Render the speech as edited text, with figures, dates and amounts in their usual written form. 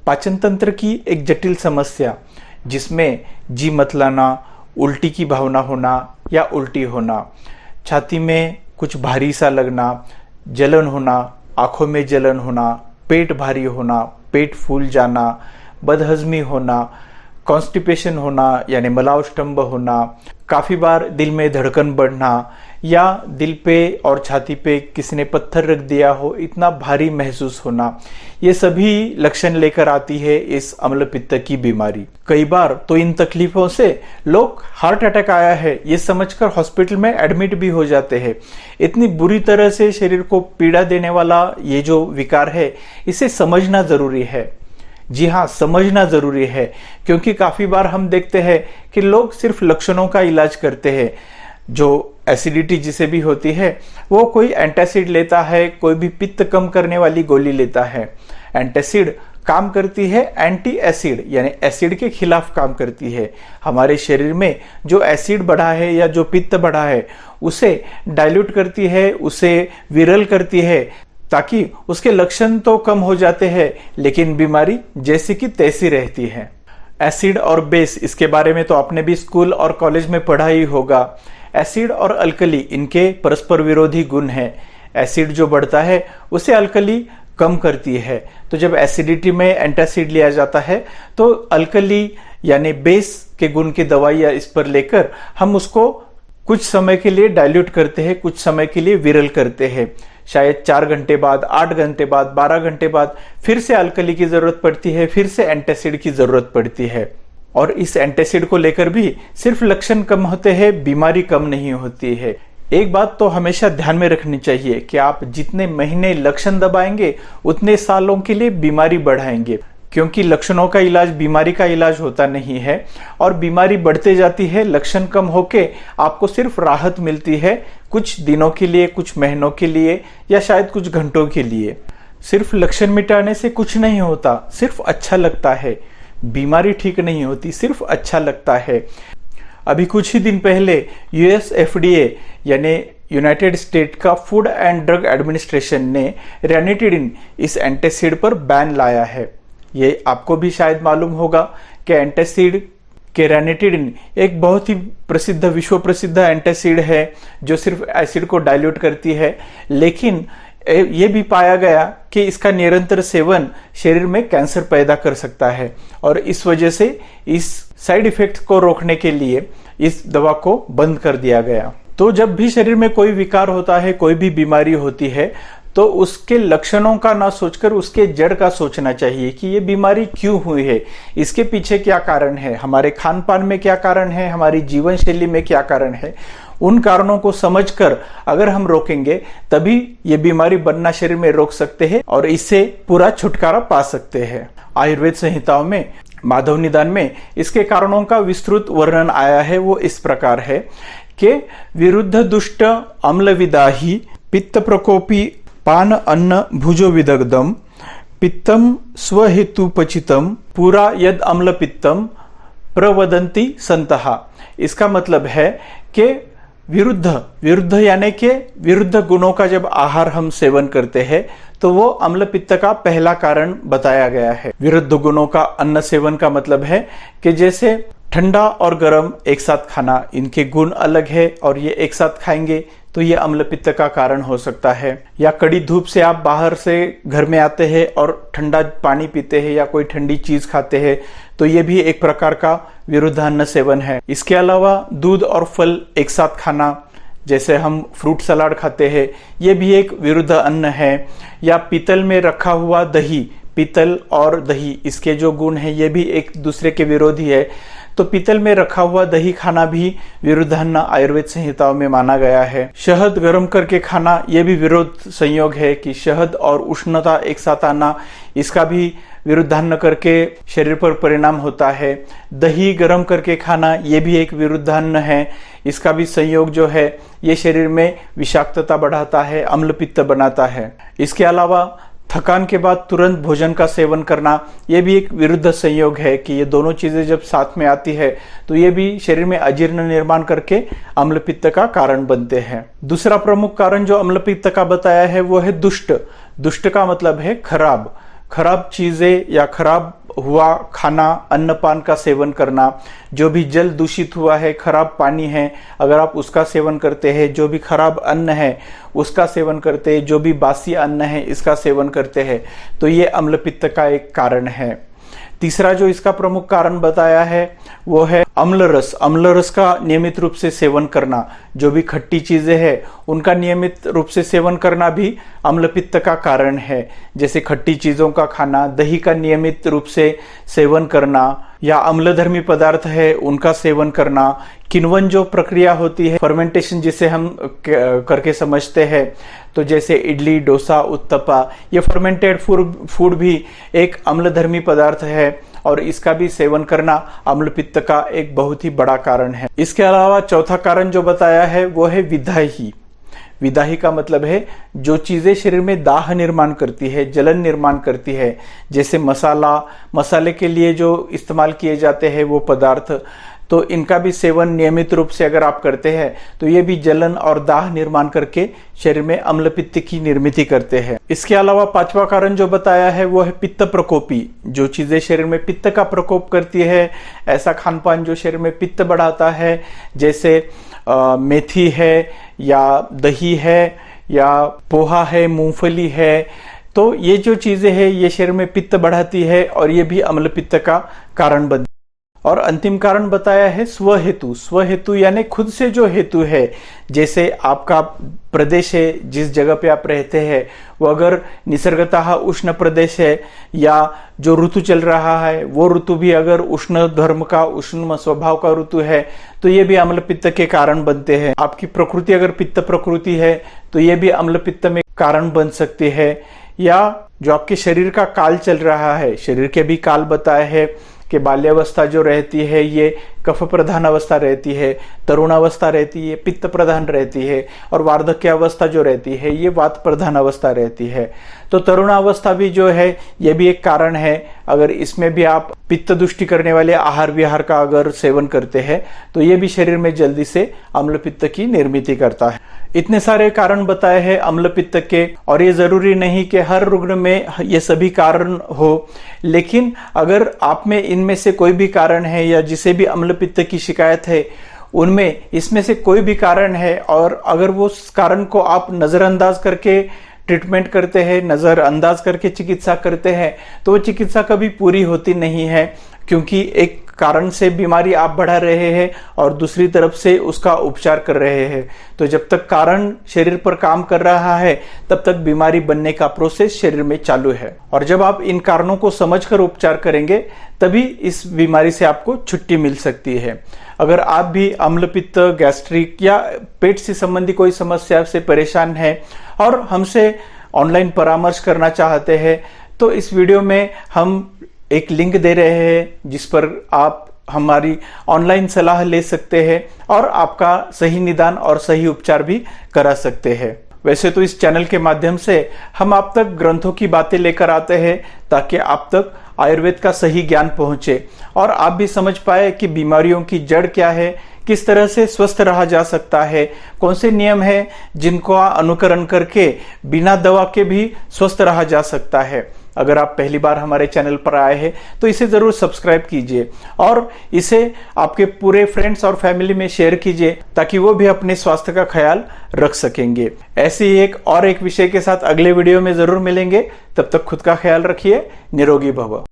पाचन तंत्र की एक जटिल समस्या जिसमें जी मतलाना, उल्टी की भावना होना या उल्टी होना, छाती में कुछ भारी सा लगना, जलन होना, आंखों में जलन होना, पेट भारी होना, पेट फूल जाना, बदहजमी होना, कॉन्स्टिपेशन होना यानी मलावष्टंभ होना, काफ़ी बार दिल में धड़कन बढ़ना या दिल पे और छाती पे किसी ने पत्थर रख दिया हो इतना भारी महसूस होना, ये सभी लक्षण लेकर आती है इस अम्ल पित्त की बीमारी। कई बार तो इन तकलीफों से लोग हार्ट अटैक आया है ये समझकर हॉस्पिटल में एडमिट भी हो जाते हैं। इतनी बुरी तरह से शरीर को पीड़ा देने वाला ये जो विकार है इसे समझना जरूरी है। जी हाँ, समझना जरूरी है, क्योंकि काफी बार हम देखते हैं कि लोग सिर्फ लक्षणों का इलाज करते हैं। जो एसिडिटी जिसे भी होती है वो कोई एंटासिड लेता है, कोई भी पित्त कम करने वाली गोली लेता है। एंटासिड काम करती है एंटी एसिड यानी एसिड के खिलाफ काम करती है। हमारे शरीर में जो एसिड बढ़ा है या जो पित्त बढ़ा है उसे डाइल्यूट करती है, उसे विरल करती है, ताकि उसके लक्षण तो कम हो जाते हैं लेकिन बीमारी जैसी की तैसी रहती है। एसिड और बेस, इसके बारे में तो आपने भी स्कूल और कॉलेज में पढ़ा ही होगा। एसिड और अल्कली इनके परस्पर विरोधी गुण हैं। एसिड जो बढ़ता है उसे अल्कली कम करती है। तो जब एसिडिटी में एंटासिड लिया जाता है तो अल्कली यानी बेस के गुण की दवाइयाँ इस पर लेकर हम उसको कुछ समय के लिए डाइल्यूट करते हैं, कुछ समय के लिए विरल करते हैं। शायद 4 घंटे बाद, 8 घंटे बाद, 12 घंटे बाद फिर से अल्कली की जरूरत पड़ती है, फिर से एंटासिड की जरूरत पड़ती है। और इस एंटासिड को लेकर भी सिर्फ लक्षण कम होते हैं, बीमारी कम नहीं होती है। एक बात तो हमेशा ध्यान में रखनी चाहिए कि आप जितने महीने लक्षण दबाएंगे उतने सालों के लिए बीमारी बढ़ाएंगे, क्योंकि लक्षणों का इलाज बीमारी का इलाज होता नहीं है और बीमारी बढ़ते जाती है। लक्षण कम होके आपको सिर्फ राहत मिलती है कुछ दिनों के लिए, कुछ महीनों के लिए या शायद कुछ घंटों के लिए। सिर्फ लक्षण मिटाने से कुछ नहीं होता, सिर्फ अच्छा लगता है। बीमारी ठीक नहीं होती, सिर्फ अच्छा लगता है। अभी कुछ ही दिन पहले यूएस एफडीए यानी यूनाइटेड स्टेट का फूड एंड ड्रग एडमिनिस्ट्रेशन ने रैनिटिडिन इस एंटासिड पर बैन लाया है। ये आपको भी शायद मालूम होगा कि एंटासिड के रैनिटिडिन एक बहुत ही प्रसिद्ध, विश्व प्रसिद्ध एंटासिड है जो सिर्फ एसिड को डाइल्यूट करती है। लेकिन ये भी पाया गया कि इसका निरंतर सेवन शरीर में कैंसर पैदा कर सकता है और इस वजह से इस साइड इफेक्ट को रोकने के लिए इस दवा को बंद कर दिया गया। तो जब भी शरीर में कोई विकार होता है, कोई भी बीमारी होती है, तो उसके लक्षणों का ना सोचकर उसके जड़ का सोचना चाहिए कि ये बीमारी क्यों हुई है, इसके पीछे क्या कारण है, हमारे खान पान में क्या कारण है, हमारी जीवन शैली में क्या कारण है। उन कारणों को समझकर अगर हम रोकेंगे तभी ये बीमारी बनना शरीर में रोक सकते हैं और इससे पूरा छुटकारा पा सकते हैं। आयुर्वेद संहिताओं में माधव निदान में इसके कारणों का विस्तृत वर्णन आया है। वो इस प्रकार है कि विरुद्ध दुष्ट अम्ल विदाही पित्त प्रकोपी पान अन्न भुजो विदग्धम पित्तम स्वहेतुपचितम पूरा यद अम्ल पित्तम प्रवदंती संतहा। इसका मतलब है कि विरुद्ध यानी कि विरुद्ध गुणों का जब आहार हम सेवन करते हैं तो वो अम्ल पित्त का पहला कारण बताया गया है। विरुद्ध गुणों का अन्न सेवन का मतलब है कि जैसे ठंडा और गर्म एक साथ खाना, इनके गुण अलग है और ये एक साथ खाएंगे तो ये अम्ल पित्त का कारण हो सकता है। या कड़ी धूप से आप बाहर से घर में आते हैं और ठंडा पानी पीते हैं या कोई ठंडी चीज खाते हैं तो ये भी एक प्रकार का विरुद्ध अन्न सेवन है। इसके अलावा दूध और फल एक साथ खाना, जैसे हम फ्रूट सलाद खाते हैं, ये भी एक विरुद्ध अन्न है। या पीतल में रखा हुआ दही, पीतल और दही इसके जो गुण हैं ये भी एक दूसरे के विरोधी है, तो पीतल में रखा हुआ दही खाना भी विरुद्धान्न आयुर्वेद संहिताओं में माना गया है। शहद गर्म करके खाना ये भी विरोध संयोग है कि शहद और उष्णता एक साथ आना, इसका भी विरुद्धान्न करके शरीर पर परिणाम होता है। दही गर्म करके खाना ये भी एक विरुद्धान्न है, इसका भी संयोग जो है ये शरीर में विषाक्तता बढ़ाता है, अम्ल पित्त बनाता है। इसके अलावा थकान के बाद तुरंत भोजन का सेवन करना ये भी एक विरुद्ध संयोग है कि ये दोनों चीजें जब साथ में आती है तो ये भी शरीर में अजीर्ण निर्माण करके अम्ल पित्त का कारण बनते हैं। दूसरा प्रमुख कारण जो अम्ल पित्त का बताया है वो है दुष्ट। दुष्ट का मतलब है खराब। खराब चीज़ें या खराब हुआ खाना, अन्नपान का सेवन करना, जो भी जल दूषित हुआ है, खराब पानी है, अगर आप उसका सेवन करते हैं, जो भी खराब अन्न है उसका सेवन करते हैं, जो भी बासी अन्न है इसका सेवन करते हैं, तो ये अम्ल पित्त का एक कारण है। तीसरा जो इसका प्रमुख कारण बताया है वो है अम्ल रस। अम्ल रस का नियमित रूप से सेवन करना, जो भी खट्टी चीजें हैं उनका नियमित रूप से सेवन करना भी अम्ल पित्त का कारण है। जैसे खट्टी चीजों का खाना, दही का नियमित रूप से सेवन करना, या अम्लधर्मी पदार्थ है उनका सेवन करना, किण्वन जो प्रक्रिया होती है, फर्मेंटेशन जिसे हम करके समझते हैं, तो जैसे इडली, डोसा, उत्तपा, ये फर्मेंटेड फूड भी एक अम्लधर्मी पदार्थ है और इसका भी सेवन करना अम्ल पित्त का एक बहुत ही बड़ा कारण है। इसके अलावा चौथा कारण जो बताया है वो है विदाही। विदाही का मतलब है जो चीजें शरीर में दाह निर्माण करती है, जलन निर्माण करती है, जैसे मसाले के लिए जो इस्तेमाल किए जाते हैं वो पदार्थ, तो इनका भी सेवन नियमित रूप से अगर आप करते हैं तो ये भी जलन और दाह निर्माण करके शरीर में अम्ल पित्त की निर्मित करते हैं। इसके अलावा पांचवा कारण जो बताया है वो है पित्त प्रकोपी। जो चीजें शरीर में पित्त का प्रकोप करती है, ऐसा खान पान जो शरीर में पित्त बढ़ाता है, जैसे मेथी है या दही है या पोहा है, मूंगफली है, तो ये जो चीजें हैं ये शरीर में पित्त बढ़ाती है और ये भी अम्ल पित्त का कारण बनती है। और अंतिम कारण बताया है स्वहेतु। स्वहेतु यानी खुद से जो हेतु है, जैसे आपका प्रदेश है, जिस जगह पे आप रहते हैं वो अगर निसर्गतः उष्ण प्रदेश है, या जो ऋतु चल रहा है वो ऋतु भी अगर उष्ण धर्म का, उष्ण स्वभाव का ऋतु है, तो ये भी अम्ल पित्त के कारण बनते हैं। आपकी प्रकृति अगर पित्त प्रकृति है तो ये भी अम्ल पित्त में कारण बन सकती है। या जो आपके शरीर का काल चल रहा है, शरीर के भी काल बताए हैं कि बाल्यावस्था जो रहती है ये कफ प्रधान अवस्था रहती है, तरुणावस्था रहती है पित्त प्रधान रहती है, और वार्धक्यावस्था जो रहती है ये वात प्रधान अवस्था रहती है। तो तरुणावस्था भी जो है ये भी एक कारण है। अगर इसमें भी आप पित्त दुष्टि करने वाले आहार विहार का अगर सेवन करते हैं तो ये भी शरीर में जल्दी से अम्ल पित्त की निर्मित करता है। इतने सारे कारण बताए हैं अम्ल पित्त के, और ये जरूरी नहीं कि हर रुग्ण में ये सभी कारण हो, लेकिन अगर आप में इनमें से कोई भी कारण है या जिसे भी अम्ल पित्त की शिकायत है उनमें इसमें से कोई भी कारण है, और अगर वो कारण को आप नजरअंदाज करके ट्रीटमेंट करते हैं, नजरअंदाज करके चिकित्सा करते हैं, तो वो चिकित्सा कभी पूरी होती नहीं है, क्योंकि एक कारण से बीमारी आप बढ़ा रहे हैं और दूसरी तरफ से उसका उपचार कर रहे हैं। तो जब तक कारण शरीर पर काम कर रहा है तब तक बीमारी बनने का प्रोसेस शरीर में चालू है, और जब आप इन कारणों को समझकर उपचार करेंगे तभी इस बीमारी से आपको छुट्टी मिल सकती है। अगर आप भी अम्ल पित्त, गैस्ट्रिक या पेट से संबंधी कोई समस्या से परेशान है और हमसे ऑनलाइन परामर्श करना चाहते हैं, तो इस वीडियो में हम एक लिंक दे रहे हैं जिस पर आप हमारी ऑनलाइन सलाह ले सकते हैं और आपका सही निदान और सही उपचार भी करा सकते हैं। वैसे तो इस चैनल के माध्यम से हम आप तक ग्रंथों की बातें लेकर आते हैं ताकि आप तक आयुर्वेद का सही ज्ञान पहुंचे और आप भी समझ पाए कि बीमारियों की जड़ क्या है, किस तरह से स्वस्थ रहा जा सकता है, कौन से नियम है जिनको अनुकरण करके बिना दवा के भी स्वस्थ रहा जा सकता है। अगर आप पहली बार हमारे चैनल पर आए हैं तो इसे जरूर सब्सक्राइब कीजिए और इसे आपके पूरे फ्रेंड्स और फैमिली में शेयर कीजिए ताकि वो भी अपने स्वास्थ्य का ख्याल रख सकेंगे। ऐसे ही एक विषय के साथ अगले वीडियो में जरूर मिलेंगे। तब तक खुद का ख्याल रखिए। निरोगी भव।